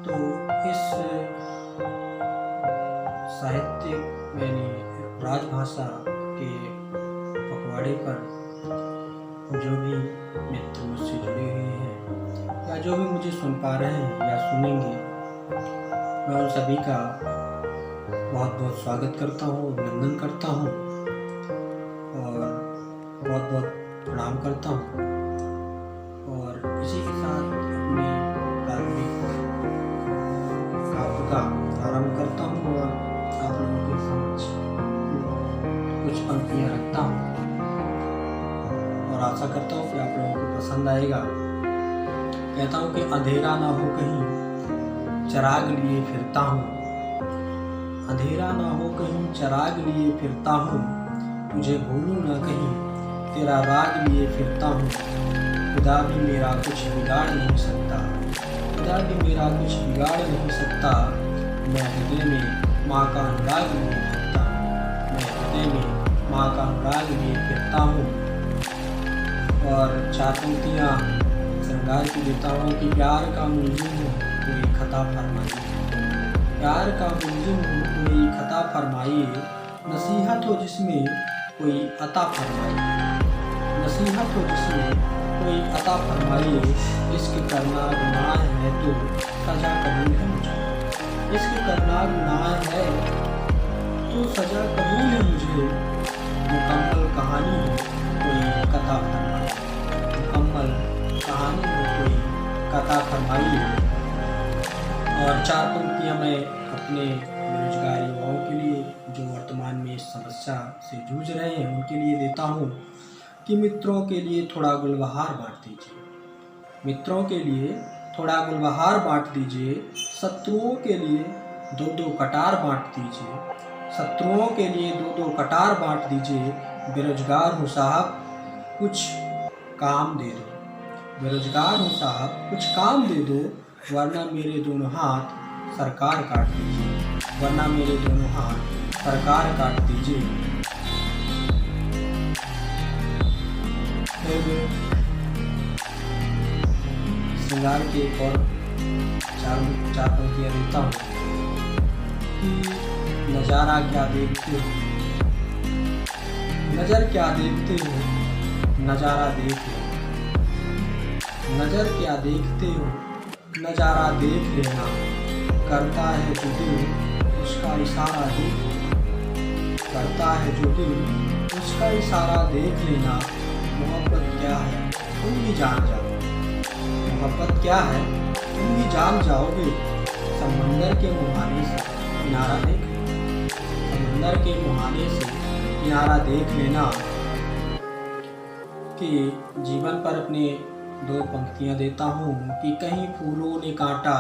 तो इस साहित्यिक यानी राजभाषा के पखवाड़े पर जो भी मित्र मुझसे जुड़े हुए हैं या जो भी मुझे सुन पा रहे हैं या सुनेंगे, मैं उन सभी का बहुत बहुत स्वागत करता हूँ, अभिनंदन करता हूँ और बहुत बहुत प्रणाम करता हूँ। और इसी के साथ अपने प्रारंभिक काव्य का आरंभ करता हूँ और आप लोगों के समक्ष कुछ पंक्तियाँ रखता हूँ और आशा करता हूँ कि आप लोगों को पसंद आएगा। कहता हूँ कि अंधेरा ना हो कहीं चिराग लिए फिरता हूँ, अंधेरा ना हो कहीं चिराग लिए फिरता हूँ, तुझे भूलूं ना कहीं तेरा राग लिए फिरता हूँ। खुदा भी मेरा कुछ बिगाड़ नहीं सकता, खुदा भी मेरा कुछ बिगाड़ नहीं सकता, मैं हृदय में माँ का अनुराग लिए फिरता हूँ, मैं हृदय में माँ का अनुराग लिए फिरता हूँ। और चार पंक्तियाँ श्रृंगार की देता हूँ कि प्यार का मुलजिम हूँ कोई खता फरमाइए, प्यार का मुलजिम हूँ कोई खता फरमाइए, नसीहत हो जिसमें कोई अता फरमाइए, नसीहत हो जिसमें कोई अता फरमाइए। इश्क करना गुनाह है तो सजा कबूल है मुझे, इश्क करना गुनाह है तो सजा कबूल है मुझे, मुकम्मल कहानी हो कोई कथा फरमाइए, मुकम्मल कहानी हो कोई कथा फरमाइए। और चार पंक्तियाँ मैं अपने बेरोजगार युवाओं के लिए जो वर्तमान में इस समस्या से जूझ रहे हैं उनके लिए देता हूँ कि मित्रों के लिए थोड़ा गुलबहार बांट दीजिए, मित्रों के लिए थोड़ा गुलबहार बांट दीजिए, शत्रुओं के लिए दो दो कटार बांट दीजिए, शत्रुओं के लिए दो दो कटार बांट दीजिए। बेरोजगार हूँ साहब कुछ काम दे दो, बेरोजगार हूँ साहब कुछ काम दे दो, वरना मेरे दोनों हाथ सरकार काट दीजिए, वरना मेरे दोनों हाथ सरकार काट दीजिए। श्रृंगार के एक और चार पंक्तियाँ देता हूँ कि नज़ारा क्या देखते हो, नज़र क्या देखते हो, नज़ारा देख लो, नज़र क्या देखते हो, नज़ारा देख लेना, करता है जो दिल उसका इशारा देख लेना, करता है जो दिल उसका इशारा देख लेना। मोहब्बत क्या है तुम भी जान जाओगे, मोहब्बत क्या है तुम भी जान जाओगे, समंदर के मुहाने से किनारा देख लेना, समंदर के मुहाने से किनारा देख लेना। कि जीवन पर अपने दो पंक्तियाँ देता हूँ कि कहीं फूलों ने काटा,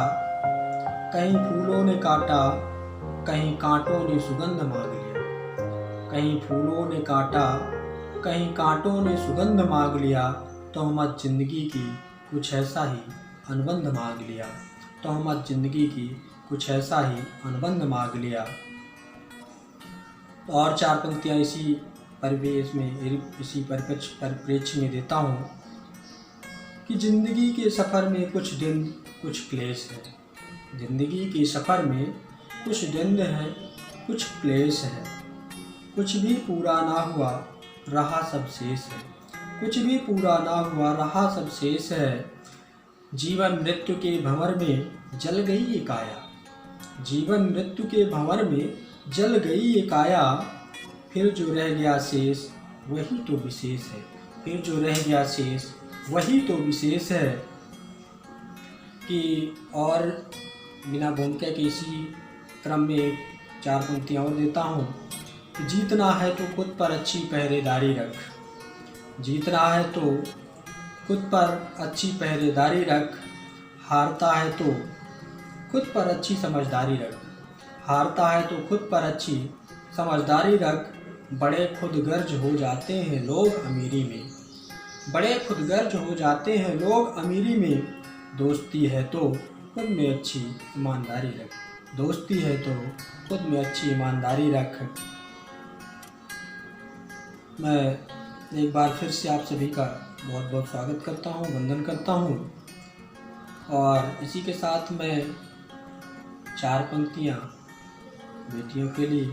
कहीं फूलों ने काटा, कहीं कांटों ने सुगंध मांग लिया, कहीं फूलों ने काटा, कहीं कांटों ने सुगंध मांग लिया, तोहमत जिंदगी की कुछ ऐसा ही अनुबंध मांग लिया, तोहमत जिंदगी की कुछ ऐसा ही अनुबंध मांग लिया। और चार पंक्तियाँ इसी परिवेश में, इसी परिप्रेक्ष्य में देता हूँ कि जिंदगी के सफ़र में कुछ दिन कुछ क्लेश है, जिंदगी के सफ़र में कुछ दिन है कुछ क्लेश है, कुछ भी पूरा ना हुआ रहा सब शेष है, कुछ भी पूरा ना हुआ रहा सब शेष है। जीवन मृत्यु के भंवर में जल गई ये काया, जीवन मृत्यु के भंवर में जल गई ये काया, फिर जो रह गया शेष वही तो विशेष है, फिर जो रह गया शेष वही तो विशेष है। कि और बिना भूमिका के इसी क्रम में चार पंक्तियाँ और देता हूँ कि जीतना है तो खुद पर अच्छी पहरेदारी रख, जीतना है तो खुद पर अच्छी पहरेदारी रख, हारता है तो खुद पर अच्छी समझदारी रख, हारता है तो खुद पर अच्छी समझदारी रख। बड़े खुदगर्ज हो जाते हैं लोग अमीरी में, बड़े खुदगर्ज हो जाते हैं लोग अमीरी में, दोस्ती है तो खुद में अच्छी ईमानदारी रख, दोस्ती है तो खुद में अच्छी ईमानदारी रख। मैं एक बार फिर से आप सभी का बहुत बहुत स्वागत करता हूँ, वंदन करता हूँ। और इसी के साथ मैं 4 पंक्तियाँ बेटियों के लिए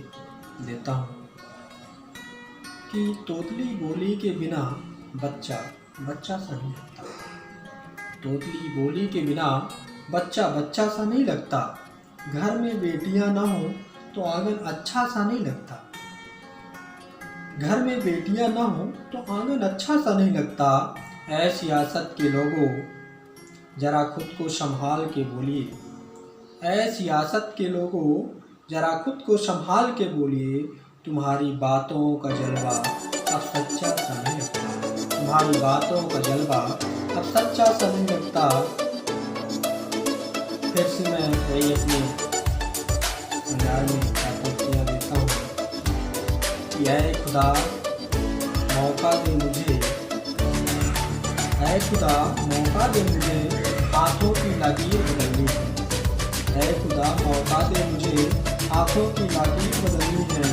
देता हूँ कि तोतली बोली के बिना बच्चा बच्चा सा नहीं लगता। तोतली बोली के बिना बच्चा बच्चा सा नहीं लगता। घर में बेटियां ना हो तो आंगन अच्छा सा नहीं लगता। घर में बेटियां ना हो तो आंगन अच्छा सा नहीं लगता। ऐ सियासत के लोगों जरा खुद को संभाल के बोलिए। ऐ सियासत के लोगों जरा खुद को संभाल के बोलिए। तुम्हारी बातों का जलवा अब सच्चा सा नहीं लगता। तुम्हारी बातों का जलवा अब सच्चा सा नहीं लगता। फिर से मैं वही अपने अंदाज में पंक्तियाँ देता हूँ कि ऐ खुदा मौका दे मुझे, ऐ खुदा मौका दे मुझे हाथों की लकीर बदलनी है। ऐ खुदा मौका दे मुझे हाथों की लकीर बदलनी है।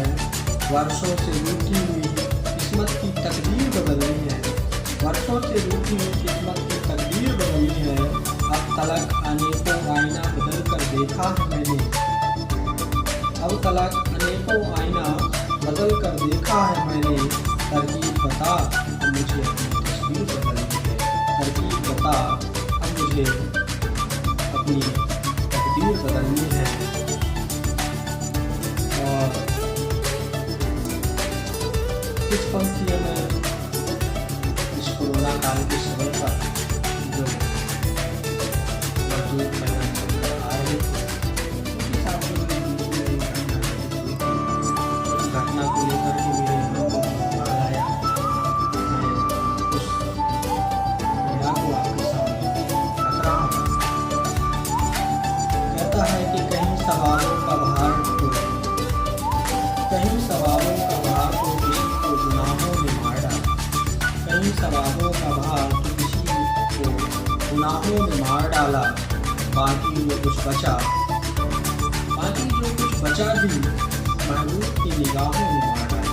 वर्षों से रूठी हुई किस्मत की तकदीर बदलनी है। वर्षों से रूठी हुई किस्मत की तकदीर बदलनी है। अब तलक अनेकों आईना बदल कर देखा है मैंने। अब तलक अनेकों आईना बदल कर देखा है मैंने। तरकीब बता अब मुझे अपनी तस्वीर बदलनी है। तरकीब बता अब मुझे अपनी तकदीर बदलनी है। और इस पंक्तियों में इस कोरोना काल के समय पर जो मजदूर मेहनत कर आ रहे उनके साथ घटना को लेकर के मेरे मन को बहुत आया। मैं उस घटना को आपके सामने रख रहा हूँ। कहता है कि कहीं सवालों का भार तो कहीं सवालों का भार तो किसी को गुनाहों ने मार डाला। कहीं सवालों का भार तो किसी को गुनाहों ने मार डाला। बाकी जो कुछ बचा भी महबूब की निगाहों ने मार डाला।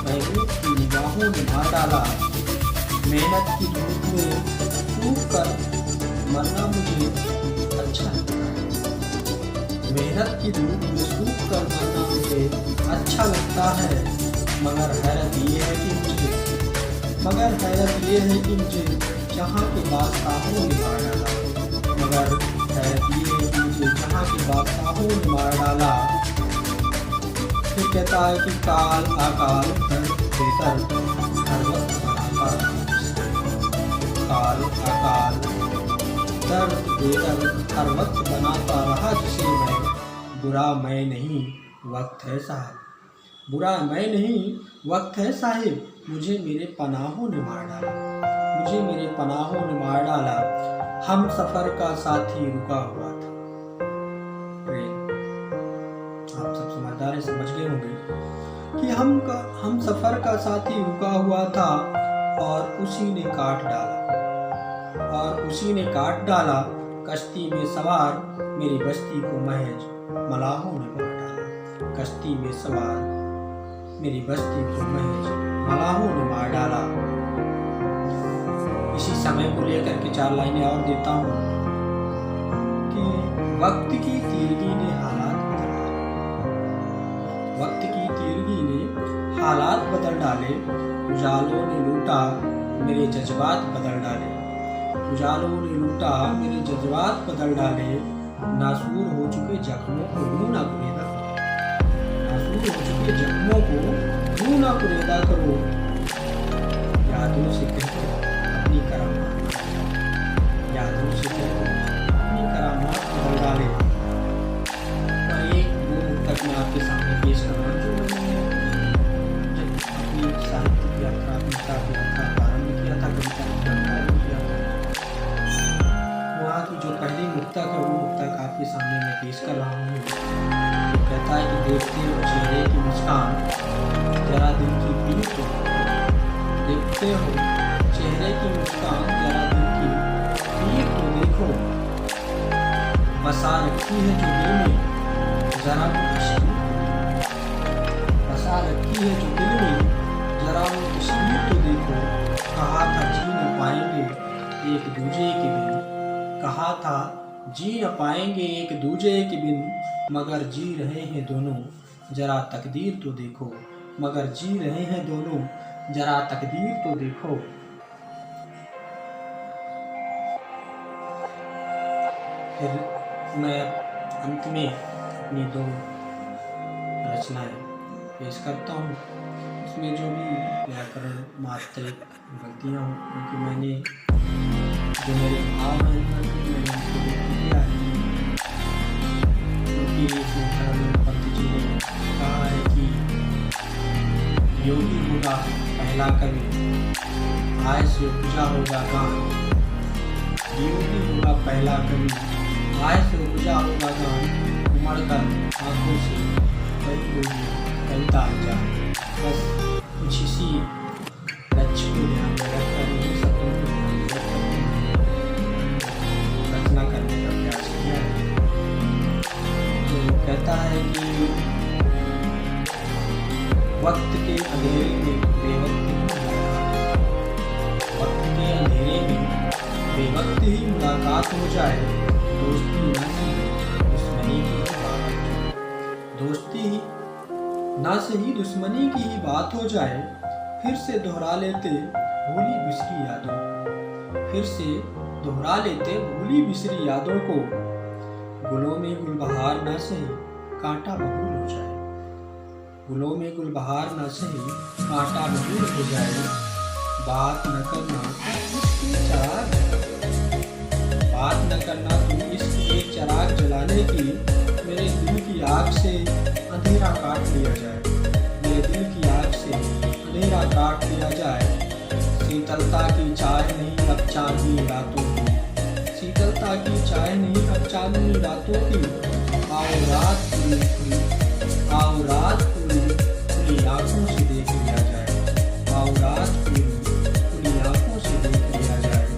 महबूब की निगाहों ने मार डाला। मेहनत की धूप में डूब कर मरना मुझे अच्छा लगता है। मेहनत की धूप में सूख कर मरना मुझे अच्छा लगता है। मगर हैरत ये है कि मुझे जहाँ के बादशाहों ने मार डाला। मगर हैरत ये है कि मुझे जहाँ के बादशाहों ने मार डाला। फिर कहता है कि काल आकाल दर्द बेदर्द हर वक्त बनाता। काल आकाल दर्द बेदर्द हर वक्त बनाता रहा जिसे मैं। बुरा मैं नहीं वक्त है साहब। बुरा मैं नहीं वक्त है साहिब। मुझे मेरे पनाहों ने मार डाला। मुझे मेरे पनाहों ने मार डाला। हम सफ़र का साथी रुका हुआ था। आप सब समझदार हैं, समझ गए होंगे कि हम सफ़र का साथी रुका हुआ था और उसी ने काट डाला। कश्ती में सवार मेरी बस्ती को महज मलाहों ने मार डाला। कश्ती में सवार मेरी बस्ती को महज मलाहों ने मार डाला। इसी समय को लेकर के 4 लाइनें और देता हूँ कि वक्त की तीरगी ने हालात बदल डाले। उजालों ने लूटा मेरे जज्बात बदल डाले। उजालों ने लूटा मेरे जज्बात बदल डाले। नासूर हो चुके जख्मों को यूं ना कुरेदा करो। नासूर हो चुके जख्मों को यूं ना कुरेदा करो। यादों से कहो अपनी करामात। यादों से कहो अपनी करामात बदल डाले। एक वो मुक्तक मैं आपके सामने पेश कर रहा हूँ जो जब अपनी साहित्यिक यात्रा प्रारंभ किया था, कविता लिखना प्रारंभ किया था, वहाँ की जो पहली मुक्तक है वो मुक्तक आपके सामने मैं पेश कर रहा हूँ। तो कहता है कि देखते हो चेहरे की मुस्कान जरा दिल की पीर तो देखते हो चेहरे की मुस्कान जरा दिल की पीर तो देखो। बसा रखी है जो दिल में जरा वो तस्वीर। बसा रखी है जो दिल में जरा वो तस्वीर तो देखो। कहा था जी न पाएंगे एक दूजे के बिन। कहा था जी न पाएंगे एक दूजे के बिन, मगर जी रहे हैं दोनों, जरा तकदीर तो देखो। मगर जी रहे हैं दोनों, जरा तकदीर तो देखो। फिर मैं अंत में अपनी 2 रचनाएं पेश करता हूँ। उसमें जो भी व्याकरण मात्रिक गलतियाँ हों, क्योंकि मैंने जो मेरे भाव हैं मैंने उनको व्यक्त किया है। क्योंकि इसमें धर्म पंत जी ने कहा है कि योगी होगा पहला कवि, आय से उपजा होगा गान। योगी होगा पहला कवि, आय से उपजा होगा गान। उमड़ कर आंखों से कविता जाए। बस कुछ इसी लक्ष्य को ध्यान में रखकर इन सपनों को रचना करने का प्रयास किया है। तो कहता है कि वक्त के अंधेरे में बेवक्त ही मुलाकात, वक्त के अंधेरे में बेवक्त ही मुलाकात हो जाए। दोस्ती न सही दुश्मनी की ही बात, दोस्ती न सही दुश्मनी की ही बात हो जाए। फिर से दोहरा लेते भूली बिसरी यादों, फिर से दोहरा लेते भूली बिसरी यादों को। गुलों में गुलबहार न सही कांटा बबूल हो जाए, गुलों में गुलबहार न सही कांटा बबूल हो जाए। बात न करना इसके चराग, बात न करना तुम इसके चराग जलाने की। मेरे दिल की आग से अंधेरा काट लिया जाए, मेरे दिल की आग से अंधेरा काट लिया जाए। शीतलता की चाय नहीं अब चांदनी रातों की, शीतलता की चाय नहीं अब चांदनी रातों की। आओ रात पूरी पूरी, आओ रात पूरी पूरी आंखों से देख लिया जाए, आओ रात पूरी पूरी आंखों से देख लिया जाए।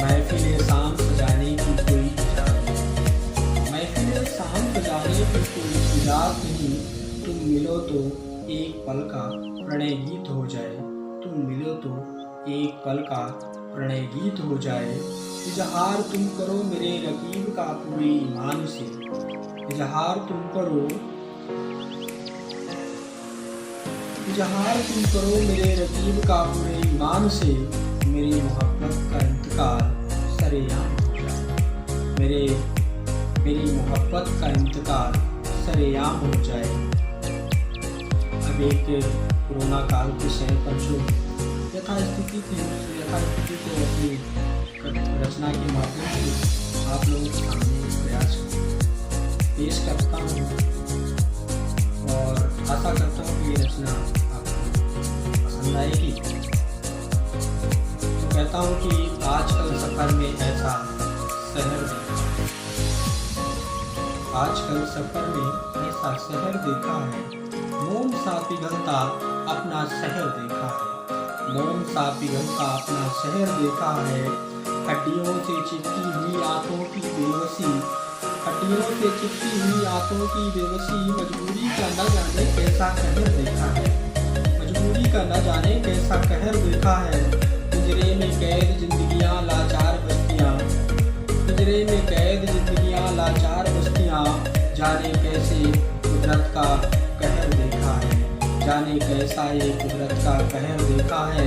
महफिल शाम सजाने की कोई इजाज़त नहीं, महफिल शाम सजाने की कोई इजाज़त नहीं। तुम मिलो तो एक पल का प्रणय गीत हो जाए, तुम मिलो तो एक पल का प्रणय गीत हो जाए। इजहार तुम करो मेरे रकीब का पूरे ईमान से, इजहार तुम करो, इजहार तुम करो मेरे रकीब का पूरे ईमान से। मेरी मोहब्बत का इंतकाल सरेआम हो जाए, मेरी मोहब्बत का इंतकाल सरेआम हो जाए। अब एक कोरोना काल के समय पर जो यथास्थिति थी, यथास्थिति को अपनी रचना के माध्यम से आप लोगों के सामने प्रयास पेश करता हूँ और आशा करता हूँ कि ये रचना आपको पसंद आएगी। तो कहता हूँ कि आजकल सफ़र में ऐसा शहर देखा, आजकल सफ़र में ऐसा शहर देखा है। मोम सा पिघलता अपना शहर देखा है, मोम सा पिघलता अपना शहर देखा है। हड्डियों से चिपकी हुई आंखों की बेबसी, हड्डियों से चिपकी हुई आंखों की बेबसी। मजबूरी का न जाने कैसा कहर देखा है, मजबूरी का न जाने कैसा कहर देखा है। पिंजरे में कैद जिंदगियां लाचार बस्तियां, पिंजरे में कैद जिंदगियां लाचार बस्तियां। जाने कैसे कुदरत का कहर देखा है, जाने कैसा ये कुदरत का कहर देखा है।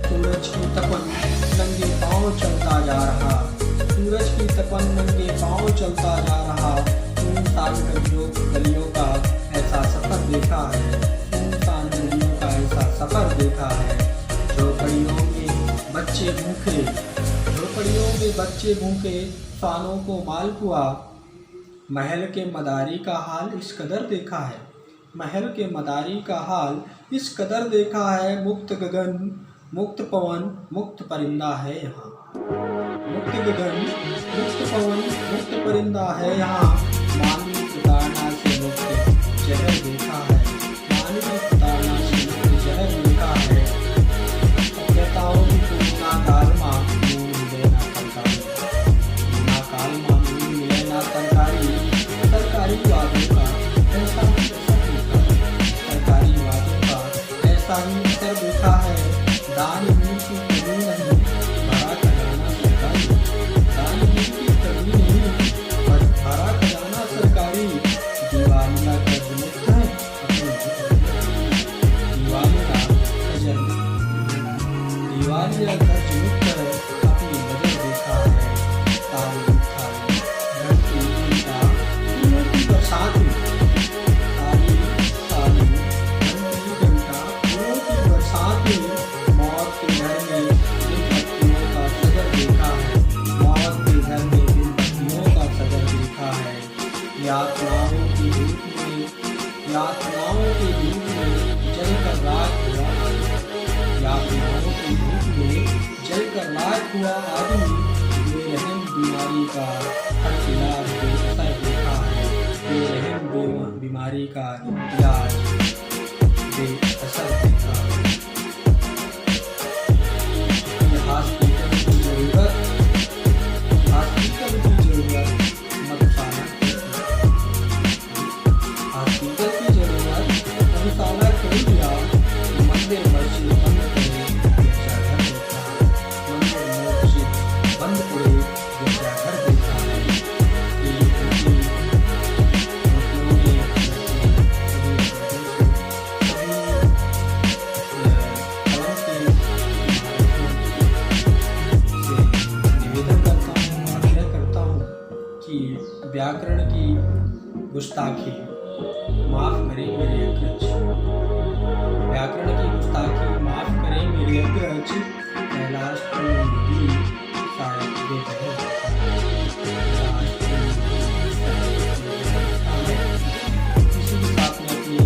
सूरज की तपन नंगे पाँव चलता जा रहा, सूरज की तपन नंगे पाँव चलता जा रहा। सुनसान गलियों का ऐसा सफ़र देखा है, सुनसान गलियों का ऐसा सफ़र देखा है। झोपड़ियों में बच्चे भूखे, झोपड़ियों में बच्चे भूखे, फानों को मालपुआ। महल के मदारी का हाल इस कदर देखा है, महल के मदारी का हाल इस कदर देखा है। मुक्त गगन मुक्त पवन मुक्त परिंदा है यहाँ, मुक्त गगन मुक्त पवन मुक्त परिंदा है यहाँ। मानवी प्रताड़ना से मुक्त जहर देखा है, मानवी प्रताड़ना से मुक्त जहर देखा है। कहता हूँ कि कोरोना काल माँ नून मिले ना तरकारी, कोरोना काल माँ नून मिले ना तरकारी। सरकारी वादों का ऐसा ही असर देखा है, सरकारी वादों का ऐसा ही असर देखा है। दान की कमी नहीं, बड़ा खजाना सरकारी, दान की कमी यातनाओं की धूप में यातनाओं की धूप में जलकर राख हुआ यातनाओं की धूप में जलकर राख हुआ आदमी बेरहम बीमारी का हर इलाज बेअसर देखा है बेरहम बीमारी का इलाज बेअसर देखा है। हॉस्पिटल की जरूरत मधुशाला हॉस्पिटल की जरूरत मधुशाला खोल दिया मंदिर मस्जिद बंद करे गिरजाघर देखा मंदिर मस्जिद बंद करे गिरजाघर देखा है व्याकरण की गुस्ताखी माफ करें मेरे अग्रज व्याकरण की गुस्ताखी माफ करें मेरे अग्रज कैलाश भी शायद दे किसी भी साथ में अपनी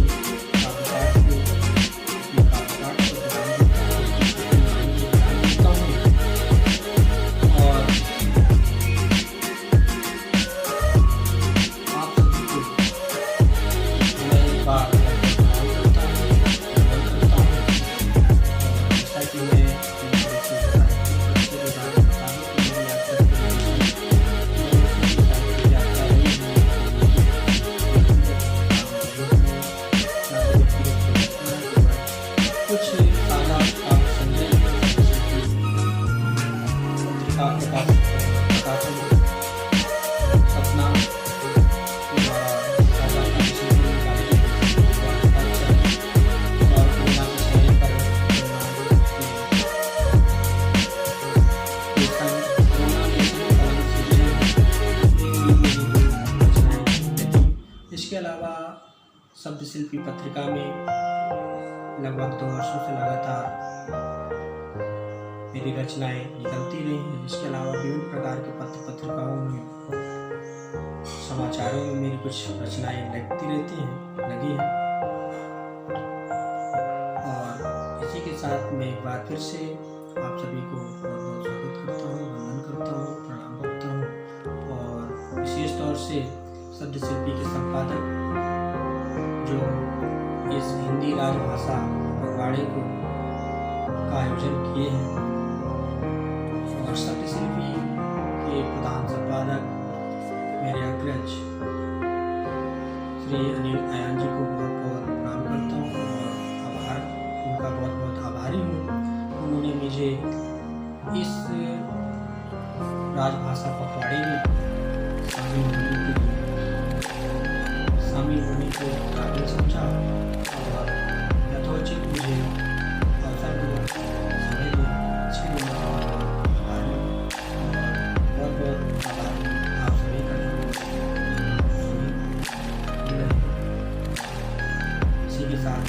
इसके अलावा शब्द शिल्पी पत्रिका में लगभग 2 वर्षों से लगातार मेरी रचनाएं निकलती रही हैं। इसके अलावा विभिन्न प्रकार के पत्र पत्रिकाओं में समाचारों में मेरी कुछ रचनाएं लगती रहती हैं लगी हैं। और इसी के साथ मैं एक बार फिर से आप सभी को बहुत बहुत स्वागत करता हूँ वंदन करता हूँ प्रणाम करता हूँ। और विशेष तौर से शब्द शिल्पी के संपादक जो इस हिंदी राजभाषा पखवाड़े को का आयोजन किए हैं और शब्द शिल्पी के प्रधान संपादक मेरे अग्रज श्री अनिल आयान जी को बहुत बहुत प्रणाम करता हूँ और आभार उनका बहुत बहुत आभारी हूँ। उन्होंने मुझे इस राजभाषा पखवाड़े में शामिल होने को काबिल समझा और यथोचित मुझे अवसर दिया समय दिया इसके लिए बहुत बहुत आभार आप सभी का। इसी के साथ